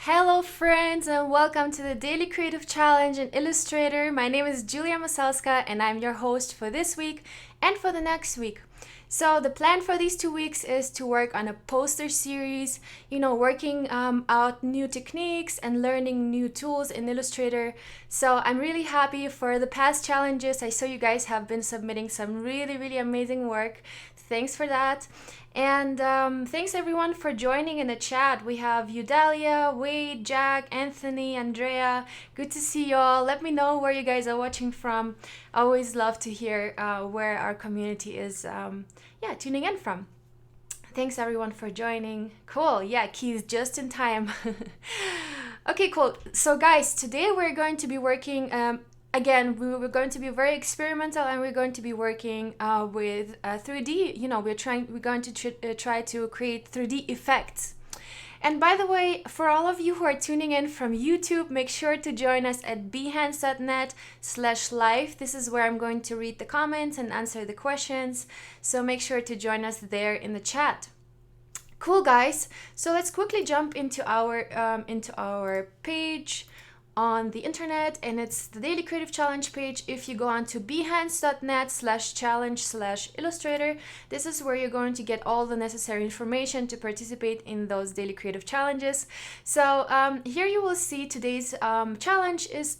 Hello friends and welcome to the Daily Creative Challenge in Illustrator. My name is Julia Masalska and I'm your host for this week and for the next week. So the plan for these 2 weeks is to work on a poster series, working out new techniques and learning new tools in Illustrator. So I'm really happy for the past challenges. I saw you guys have been submitting some really amazing work. Thanks for that. And thanks everyone for joining in the chat. We have Eudalia, Wade, Jack, Anthony, Andrea. Good to see y'all. Let me know where you guys are watching from. I always love to hear where our community is tuning in from. Thanks everyone for joining. Cool. Yeah, Keys just in time. Okay, cool. So guys, today we're going to be working again, we're going to be very experimental and we're going to be working with 3D. We're going to try to create 3D effects. And by the way, for all of you who are tuning in from YouTube, make sure to join us at behance.net/live. This is where I'm going to read the comments and answer the questions. So make sure to join us there in the chat. Cool, guys. So let's quickly jump into our page on the internet, and it's the Daily Creative Challenge page. If you go on to behance.net/challenge/illustrator, this is where you're going to get all the necessary information to participate in those daily creative challenges. So here you will see today's challenge is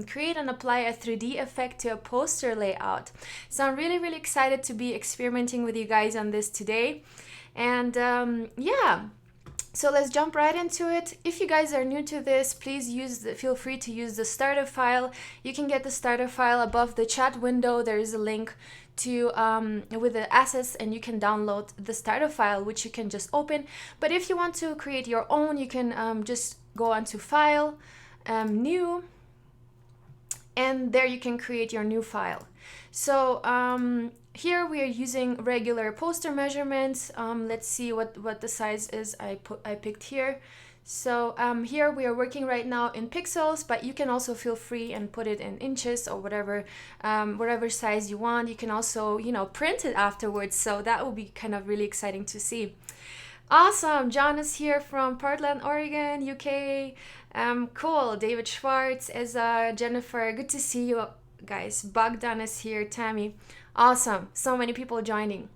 create and apply a 3D effect to a poster layout. So I'm really excited to be experimenting with you guys on this today. And so let's jump right into it. If you guys are new to this, please feel free to use the starter file. You can get the starter file above the chat window. There is a link to with the assets, and you can download the starter file, which you can just open. But if you want to create your own, you can just go onto File, New, and there you can create your new file. So here we are using regular poster measurements. Let's see what the size is I picked here. So here we are working right now in pixels, but you can also feel free and put it in inches or whatever size you want. You can also print it afterwards, so that will be kind of really exciting to see. Awesome. John is here from Portland, Oregon, UK. Cool. David Schwartz, Ezra, Jennifer. Good to see you guys. Bogdan is here. Tammy. Awesome. So many people joining.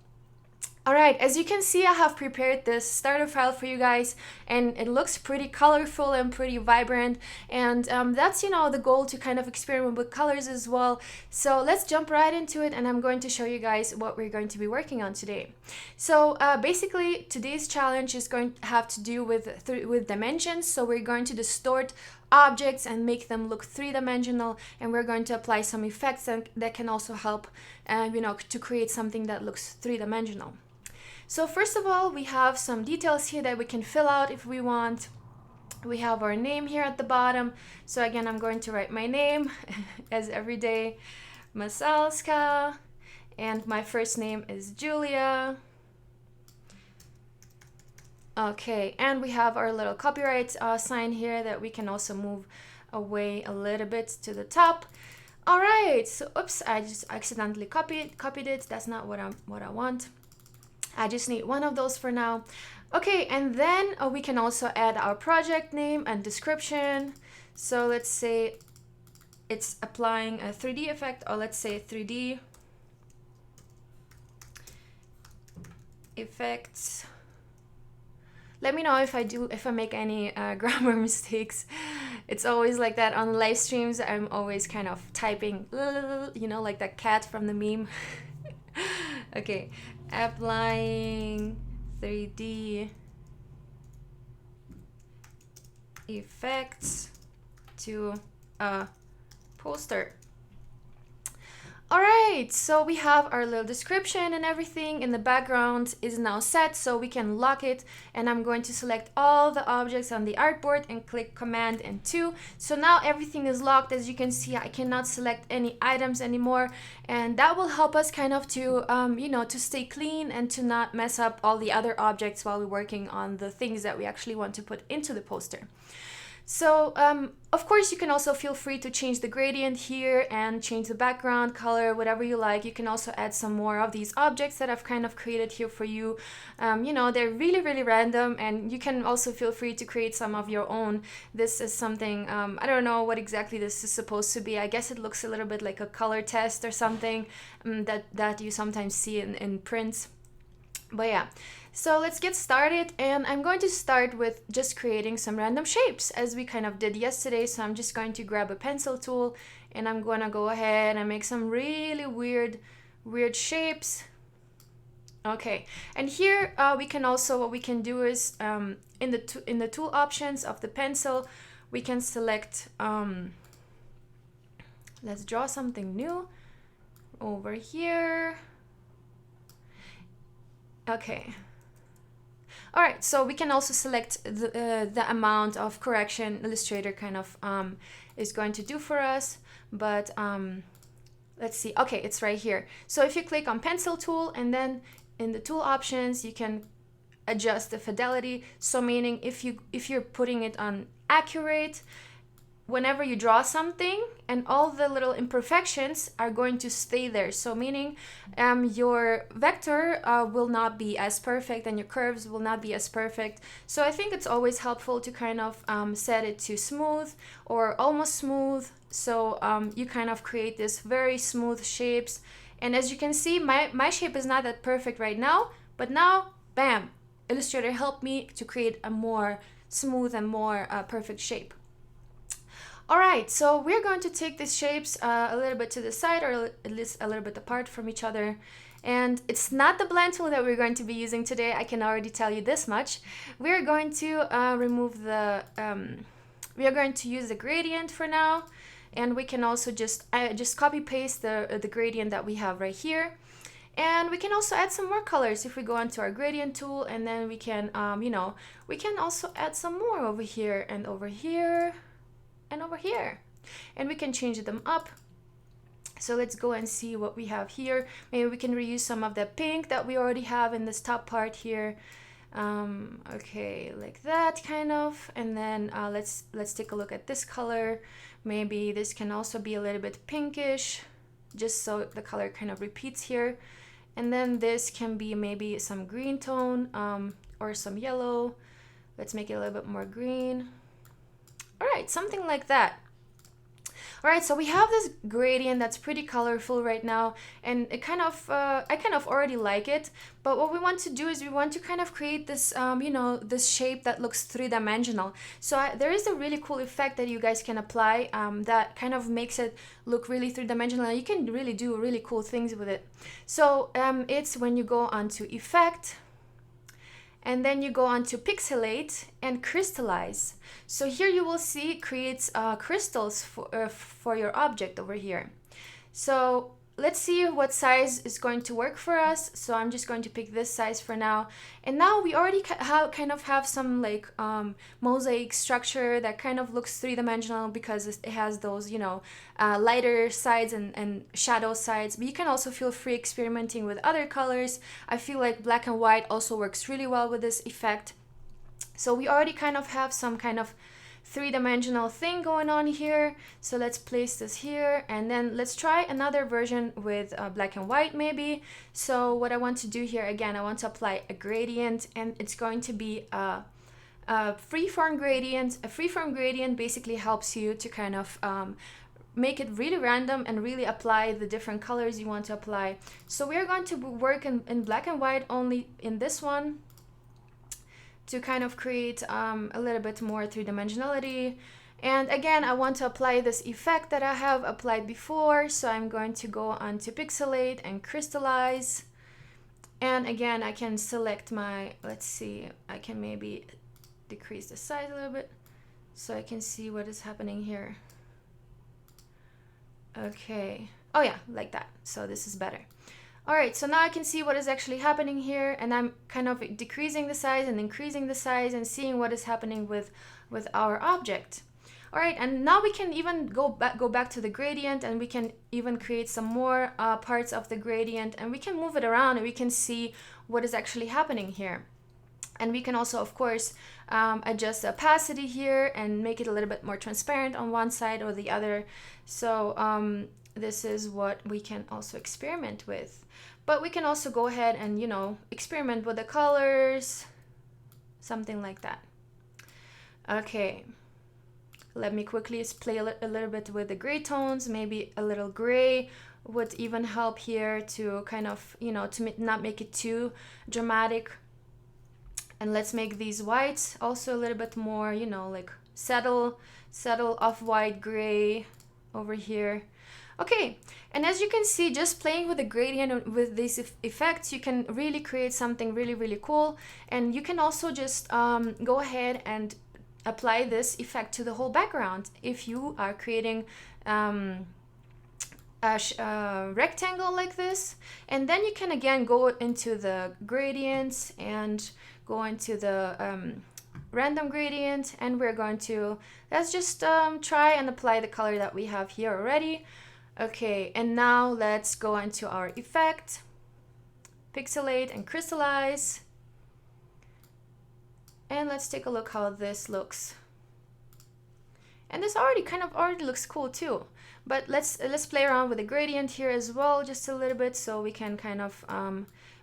All right, as you can see, I have prepared this starter file for you guys, and it looks pretty colorful and pretty vibrant, and that's the goal, to kind of experiment with colors as well. So let's jump right into it, and I'm going to show you guys what we're going to be working on today. So basically today's challenge is going to have to do with dimensions. So we're going to distort objects and make them look three-dimensional, and we're going to apply some effects that can also help to create something that looks three-dimensional. So first of all, we have some details here that we can fill out if we want. We have our name here at the bottom. So again, I'm going to write my name as every day, Masalska, and my first name is Julia. Okay, and we have our little copyright sign here that we can also move away a little bit to the top. All right, so oops, I just accidentally copied it. That's not what I want. I just need one of those for now. Okay, and then we can also add our project name and description. So let's say it's applying a 3D effect, or let's say 3D effects. Let me know if I make any grammar mistakes. It's always like that on live streams. I'm always kind of typing, like that cat from the meme. Okay, applying 3D effects to a poster. All right, so we have our little description and everything in the background is now set, so we can lock it, and I'm going to select all the objects on the artboard and click Command and 2. So now everything is locked. As you can see, I cannot select any items anymore, and that will help us kind of to to stay clean and to not mess up all the other objects while we're working on the things that we actually want to put into the poster. So of course you can also feel free to change the gradient here and change the background color, whatever you like. You can also add some more of these objects that I've kind of created here for you. You know, they're really random, and you can also feel free to create some of your own. This is something, I don't know what exactly this is supposed to be. I guess it looks a little bit like a color test or something that you sometimes see in prints. But yeah, so let's get started, and I'm going to start with just creating some random shapes as we kind of did yesterday. So I'm just going to grab a pencil tool, and I'm going to go ahead and make some really weird shapes. Okay, and here we can also, what we can do is in the tool options of the pencil, we can select, let's draw something new over here. Okay. All right, so we can also select the amount of correction Illustrator kind of is going to do for us. But let's see. Okay, it's right here. So if you click on pencil tool, and then in the tool options, you can adjust the fidelity. So meaning if you're putting it on accurate, whenever you draw something, and all the little imperfections are going to stay there. So meaning your vector will not be as perfect, and your curves will not be as perfect. So I think it's always helpful to kind of set it to smooth or almost smooth. So you kind of create this very smooth shapes. And as you can see, my shape is not that perfect right now, but now, bam, Illustrator helped me to create a more smooth and more perfect shape. All right, so we're going to take these shapes a little bit to the side, or at least a little bit apart from each other. And it's not the blend tool that we're going to be using today. I can already tell you this much. We're going to remove the, we are going to use the gradient for now. And we can also just copy paste the gradient that we have right here. And we can also add some more colors if we go onto our gradient tool, and then we can, you know, we can also add some more over here and over here and over here, and we can change them up. So let's go and see what we have here. Maybe we can reuse some of the pink that we already have in this top part here. Okay, like that kind of. And then let's take a look at this color. Maybe this can also be a little bit pinkish, just so the color kind of repeats here. And then this can be maybe some green tone or some yellow. Let's make it a little bit more green. All right, something like that. All right, so we have this gradient that's pretty colorful right now, and it kind of, I kind of already like it. But what we want to do is we want to kind of create this, you know, this shape that looks three-dimensional. So there is a really cool effect that you guys can apply that kind of makes it look really three-dimensional. You can really do really cool things with it. So it's when you go onto Effect, and then you go on to pixelate and crystallize. So here you will see it creates crystals for your object over here. So let's see what size is going to work for us. So I'm just going to pick this size for now. And now we already kind of have some like mosaic structure that kind of looks three-dimensional because it has those, you know, lighter sides and shadow sides. But you can also feel free experimenting with other colors. I feel like black and white also works really well with this effect. So we already kind of have some kind of three-dimensional thing going on here. So let's place this here, and then let's try another version with black and white maybe. So what I want to do here, again, I want to apply a gradient, and it's going to be a freeform gradient. A freeform gradient basically helps you to kind of make it really random and really apply the different colors you want to apply. So we're going to work in black and white only in this one, to kind of create a little bit more three-dimensionality. And again, I want to apply this effect that I have applied before. So I'm going to go on to pixelate and crystallize. And again, I can select my, let's see, I can maybe decrease the size a little bit so I can see what is happening here. Okay. Oh yeah, like that. So this is better. All right, so now I can see what is actually happening here, and I'm kind of decreasing the size and increasing the size and seeing what is happening with our object. All right, and now we can even go back to the gradient, and we can even create some more parts of the gradient, and we can move it around and we can see what is actually happening here. And we can also, of course, adjust the opacity here and make it a little bit more transparent on one side or the other. So this is what we can also experiment with. But we can also go ahead and, you know, experiment with the colors, something like that. Okay, let me quickly play a little bit with the gray tones. Maybe a little gray would even help here to kind of, you know, to not make it too dramatic. And let's make these whites also a little bit more, you know, like settle off-white gray over here. Okay, and as you can see, just playing with the gradient with these effects, you can really create something really, really cool. And you can also just go ahead and apply this effect to the whole background if you are creating a rectangle like this. And then you can again go into the gradients and go into the random gradient, and we're going to, let's just try and apply the color that we have here already. Okay, and now let's go into our effect, pixelate and crystallize. And let's take a look how this looks. And this already looks cool too. But let's play around with the gradient here as well, just a little bit, so we can kind of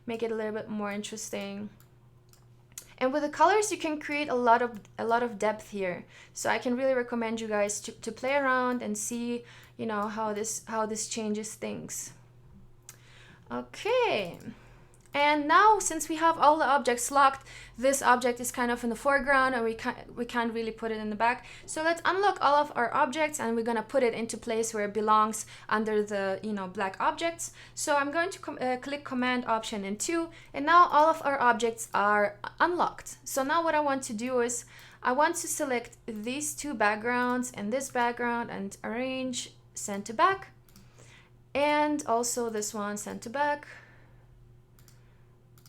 make it a little bit more interesting. And with the colors, you can create a lot of depth here. So I can really recommend you guys to play around and see, you know, how this changes things. Okay. And now, since we have all the objects locked, this object is kind of in the foreground and we can't really put it in the back. So let's unlock all of our objects and we're gonna put it into place where it belongs under the, you know, black objects. So I'm going to click Command Option and 2, and now all of our objects are unlocked. So now what I want to do is I want to select these two backgrounds and this background and arrange send to back, and also this one send to back.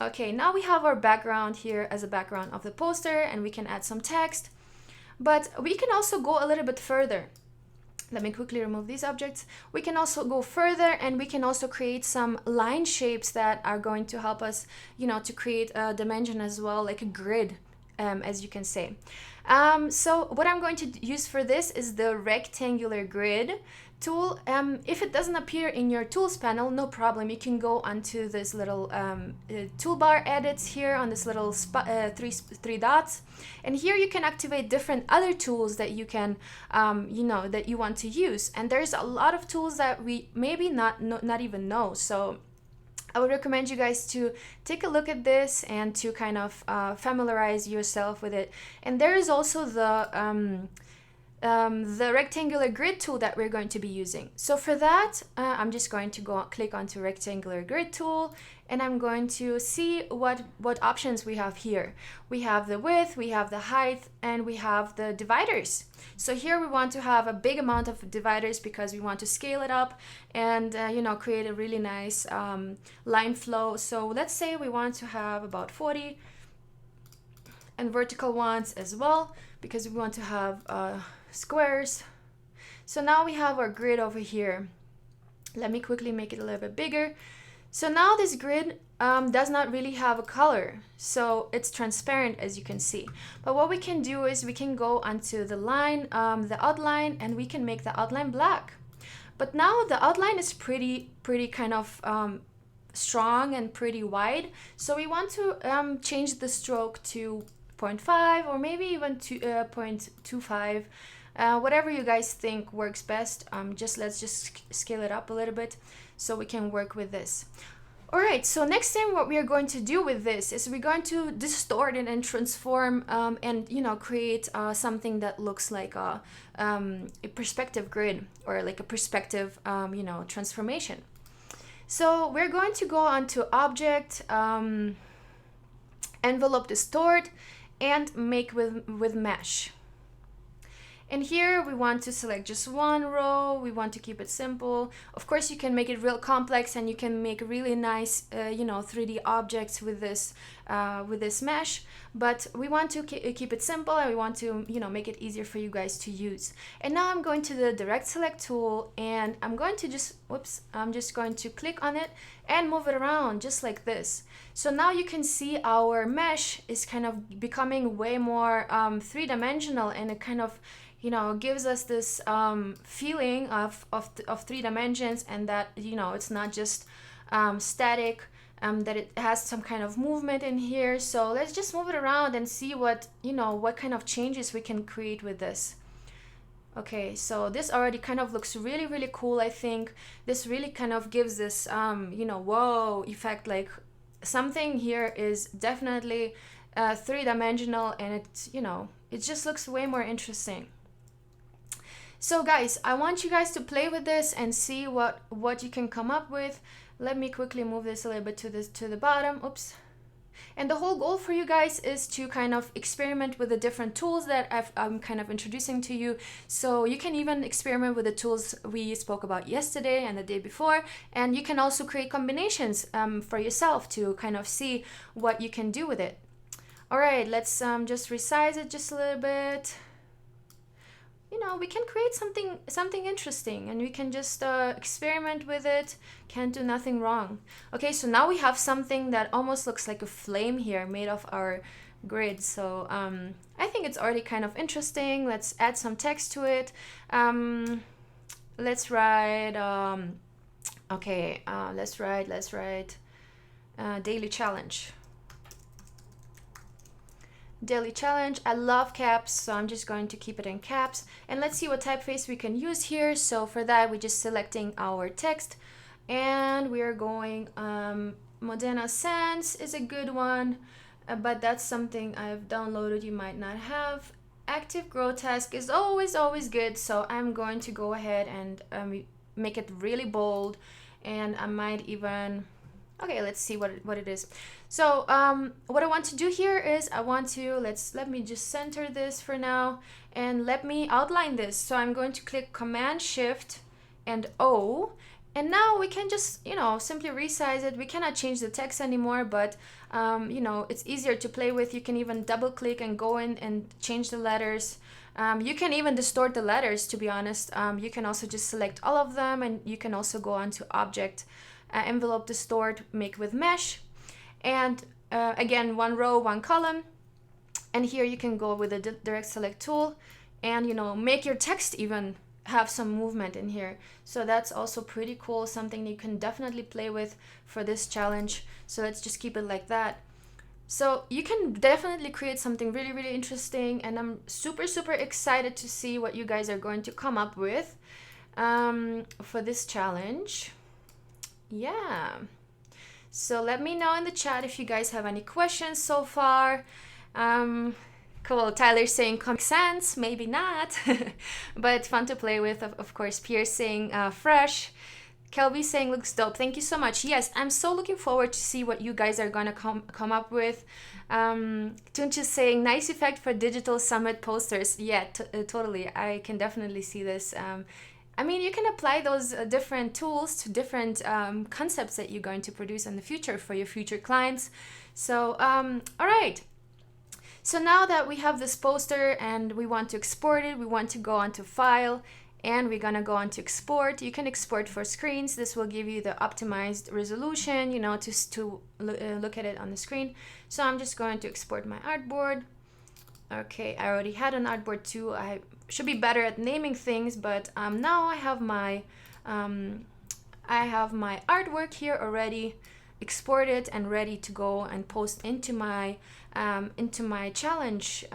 Okay, now we have our background here as a background of the poster, and we can add some text, but we can also go a little bit further. Let me quickly remove these objects. We can also go further, and we can also create some line shapes that are going to help us, you know, to create a dimension as well, like a grid, as you can say. So what I'm going to use for this is the rectangular grid tool. If it doesn't appear in your tools panel, no problem. You can go onto this little toolbar edits here on this little three dots, and here you can activate different other tools that you can, you know, that you want to use. And there's a lot of tools that we maybe not even know. So I would recommend you guys to take a look at this and to kind of familiarize yourself with it. And there is also the rectangular grid tool that we're going to be using. So for that, I'm just going to click onto rectangular grid tool, and I'm going to see what options we have here. We have the width, we have the height, and we have the dividers. So here we want to have a big amount of dividers because we want to scale it up and you know, create a really nice line flow. So let's say we want to have about 40, and vertical ones as well, because we want to have squares. So now we have our grid over here. Let me quickly make it a little bit bigger. So now this grid does not really have a color, so it's transparent, as you can see. But what we can do is we can go onto the line, the outline, and we can make the outline black. But now the outline is pretty kind of strong and pretty wide, so we want to change the stroke to 0.5 or maybe even to 0.25. Whatever you guys think works best. Let's just scale it up a little bit so we can work with this. All right, so next thing what we are going to do with this is we're going to distort it and transform and, you know, create something that looks like a perspective grid, or like a perspective, you know, transformation. So we're going to go onto Object, Envelope Distort, and make with Mesh. And here we want to select just one row. We want to keep it simple. Of course, you can make it real complex, and you can make really nice, you know, 3D objects with this with this mesh, but we want to keep it simple, and we want to, you know, make it easier for you guys to use. And now I'm going to the direct select tool, and I'm going to just, whoops, I'm just going to click on it and move it around just like this. So now you can see our mesh is kind of becoming way more three-dimensional, and it kind of, you know, gives us this feeling of 3 dimensions, and that, you know, it's not just static, that it has some kind of movement in here. So let's just move it around and see what, you know, what kind of changes we can create with this. Okay, so this already kind of looks really, really cool. I think this really kind of gives this, you know, whoa effect, like something here is definitely three-dimensional, and it's, you know, it just looks way more interesting. So guys, I want you guys to play with this and see what you can come up with. Let me quickly move this a little bit to the bottom. Oops. And the whole goal for you guys is to kind of experiment with the different tools that I'm kind of introducing to you. So you can even experiment with the tools we spoke about yesterday and the day before. And you can also create combinations for yourself to kind of see what you can do with it. All right, let's just resize it just a little bit. You know, we can create something interesting, and we can just experiment with it. Can't do nothing wrong. Okay, so now we have something that almost looks like a flame here made of our grid. So I think it's already kind of interesting. Let's add some text to it. Let's write let's write daily challenge. Daily challenge. I love caps, so I'm just going to keep it in caps. And let's see what typeface we can use here. So for that, we're just selecting our text, and we are going Modena Sans is a good one, but that's something I've downloaded, you might not have. Active Grotesque is always good, so I'm going to go ahead and make it really bold, and I might even, okay, let's see what it is. So what I want to do here is I want to, let me just center this for now, and let me outline this. So I'm going to click Command Shift and O, and now we can just, you know, simply resize it. We cannot change the text anymore, but you know, it's easier to play with. You can even double click and go in and change the letters. You can even distort the letters, to be honest. You can also just select all of them, and you can also go on to Object, Envelope, Distort, Make with Mesh. And again, one row, one column. And here you can go with the direct select tool and, you know, make your text even have some movement in here. So that's also pretty cool, something you can definitely play with for this challenge. So let's just keep it like that. So you can definitely create something really, really interesting, and I'm super, super excited to see what you guys are going to come up with for this challenge. Yeah. So let me know in the chat if you guys have any questions so far. Cool. Tyler's saying comic sans, maybe not, but fun to play with. Of course, Pierre saying fresh. Kelby saying looks dope. Thank you so much. Yes, I'm so looking forward to see what you guys are gonna come up with. Tunch is saying nice effect for digital summit posters. Yeah, totally. I can definitely see this. I mean, you can apply those different tools to different concepts that you're going to produce in the future for your future clients. So, all right. So now that we have this poster and we want to export it, we want to go onto File, and we're gonna go on to Export. You can export for screens. This will give you the optimized resolution, you know, to look at it on the screen. So I'm just going to export my artboard. Okay, I already had an artboard too. I should be better at naming things, but now I have my artwork here already exported and ready to go and post into my challenge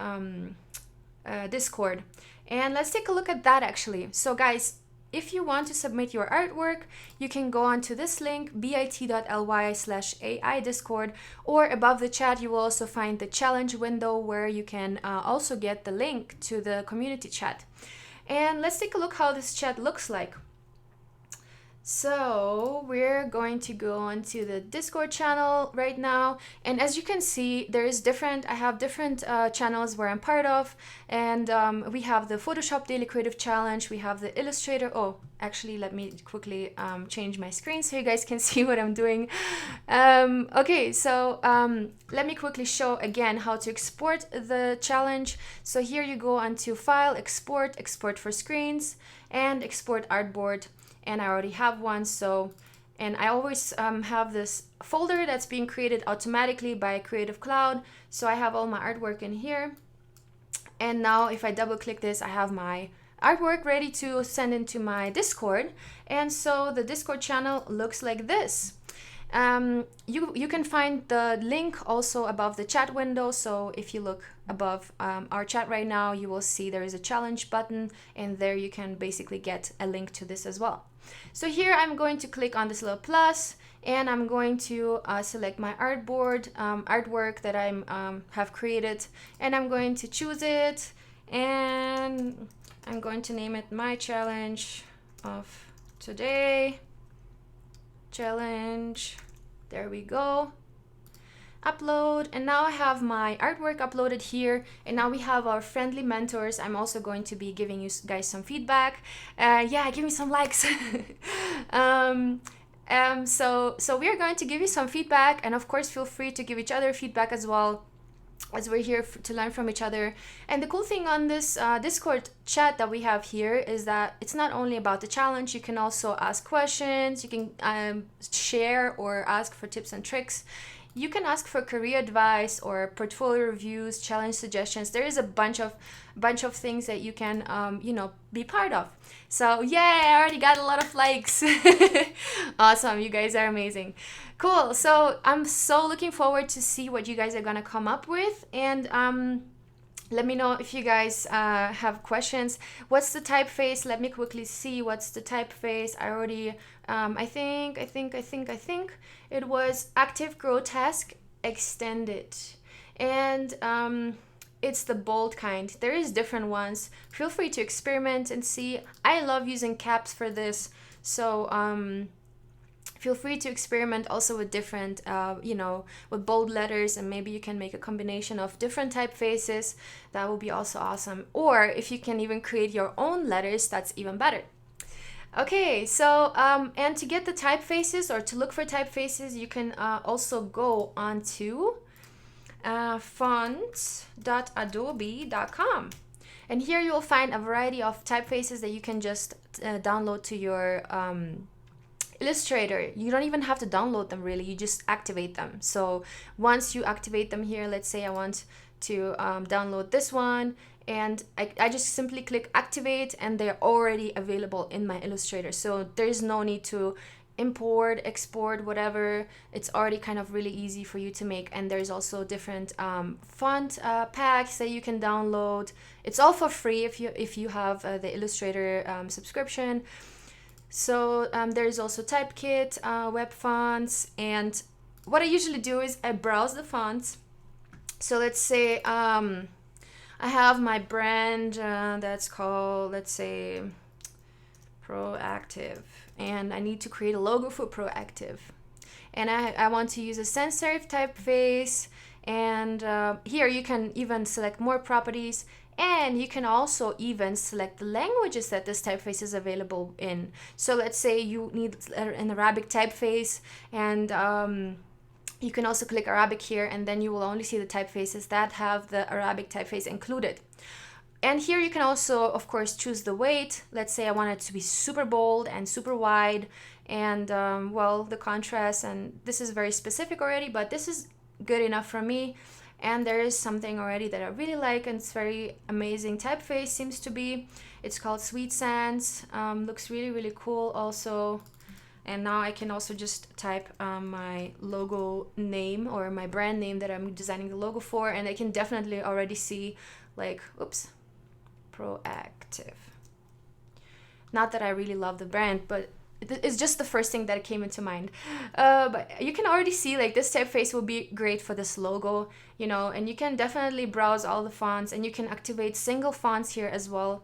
Discord. And let's take a look at that actually. So guys, if you want to submit your artwork, you can go onto this link, bit.ly/AI Discord, or above the chat, you will also find the challenge window where you can also get the link to the community chat. And let's take a look how this chat looks like. So we're going to go onto the Discord channel right now, and as you can see, I have different channels where I'm part of, and we have the Photoshop Daily Creative Challenge, we have the Illustrator. Oh, actually, let me quickly change my screen so you guys can see what I'm doing. Okay, so let me quickly show again how to export the challenge. So here you go onto File, Export, Export for Screens, and Export Artboard. And I already have one, so, and I always have this folder that's being created automatically by Creative Cloud, so I have all my artwork in here. And now if I double click this, I have my artwork ready to send into my Discord. And so the Discord channel looks like this. You can find the link also above the chat window. So if you look above our chat right now, you will see there is a challenge button, and there you can basically get a link to this as well. So here I'm going to click on this little plus, and I'm going to select my artwork that I have created, and I'm going to choose it, and I'm going to name it my challenge of today. Challenge. There we go. Upload, and now I have my artwork uploaded here, and now we have our friendly mentors. I'm also going to be giving you guys some feedback. Yeah, give me some likes. So we are going to give you some feedback, and of course feel free to give each other feedback as well, as we're here to learn from each other. And the cool thing on this Discord chat that we have here is that it's not only about the challenge. You can also ask questions, you can share or ask for tips and tricks. You can ask for career advice or portfolio reviews, challenge suggestions. There is a bunch of things that you can be part of. So yay, I already got a lot of likes. Awesome, you guys are amazing. Cool. So I'm so looking forward to see what you guys are gonna come up with, and let me know if you guys have questions. What's the typeface? Let me quickly see what's the typeface. I already I think it was Active Grotesque Extended, and it's the bold kind. There is different ones. Feel free to experiment and see. I love using caps for this, so feel free to experiment also with different, with bold letters, and maybe you can make a combination of different typefaces. That will be also awesome. Or if you can even create your own letters, that's even better. Okay, so and to get the typefaces or to look for typefaces, you can also go onto fonts.adobe.com. And here you will find a variety of typefaces that you can just download to your Illustrator. You don't even have to download them really, you just activate them. So once you activate them here, let's say I want to download this one, and I just simply click activate, and they're already available in my Illustrator. So there's no need to import, export, whatever. It's already kind of really easy for you to make. And there's also different font packs that you can download. It's all for free if you have the Illustrator subscription. So there's also Typekit, web fonts, and what I usually do is I browse the fonts. So let's say I have my brand that's called, let's say, Proactive, and I need to create a logo for Proactive, and I want to use a sans serif typeface, and here you can even select more properties, and you can also even select the languages that this typeface is available in. So let's say you need an Arabic typeface, and you can also click Arabic here, and then you will only see the typefaces that have the Arabic typeface included. And here you can also, of course, choose the weight. Let's say I want it to be super bold and super wide, and well, the contrast, and this is very specific already, but this is good enough for me. And there is something already that I really like, and it's very amazing typeface seems to be. It's called Sweet Sands. Looks really, really cool also. And now I can also just type my logo name or my brand name that I'm designing the logo for, and I can definitely already see, like, oops, Proactive. Not that I really love the brand, but it's just the first thing that came into mind. But you can already see, like, this typeface will be great for this logo, and you can definitely browse all the fonts, and you can activate single fonts here as well.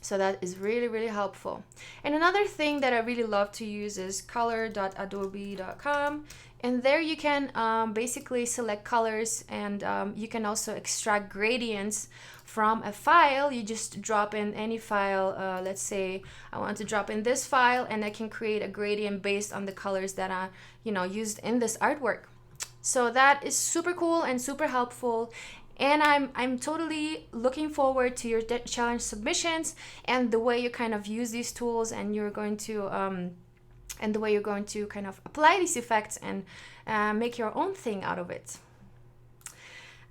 So that is really, really helpful. And another thing that I really love to use is color.adobe.com. And there you can basically select colors, and you can also extract gradients from a file. You just drop in any file. Let's say I want to drop in this file, and I can create a gradient based on the colors that are, used in this artwork. So that is super cool and super helpful. And I'm totally looking forward to your challenge submissions and the way you kind of use these tools, and you're going to and the way you're going to kind of apply these effects and make your own thing out of it.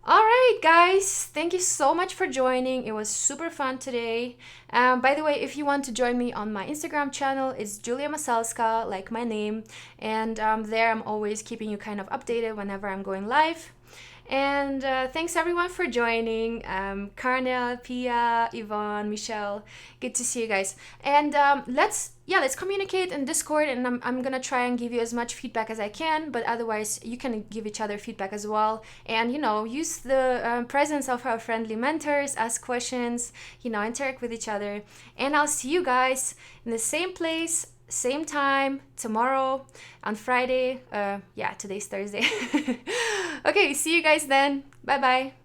All right, guys, thank you so much for joining. It was super fun today. By the way, if you want to join me on my Instagram channel, it's Julia Masalska, like my name. And there I'm always keeping you kind of updated whenever I'm going live. And thanks everyone for joining. Karnel, Pia, Yvonne, Michelle, good to see you guys. And let's communicate in Discord, and I'm gonna try and give you as much feedback as I can, but otherwise you can give each other feedback as well. And use the presence of our friendly mentors, ask questions, interact with each other. And I'll see you guys in the same place, same time tomorrow on Friday. Today's Thursday. Okay, see you guys then. Bye bye.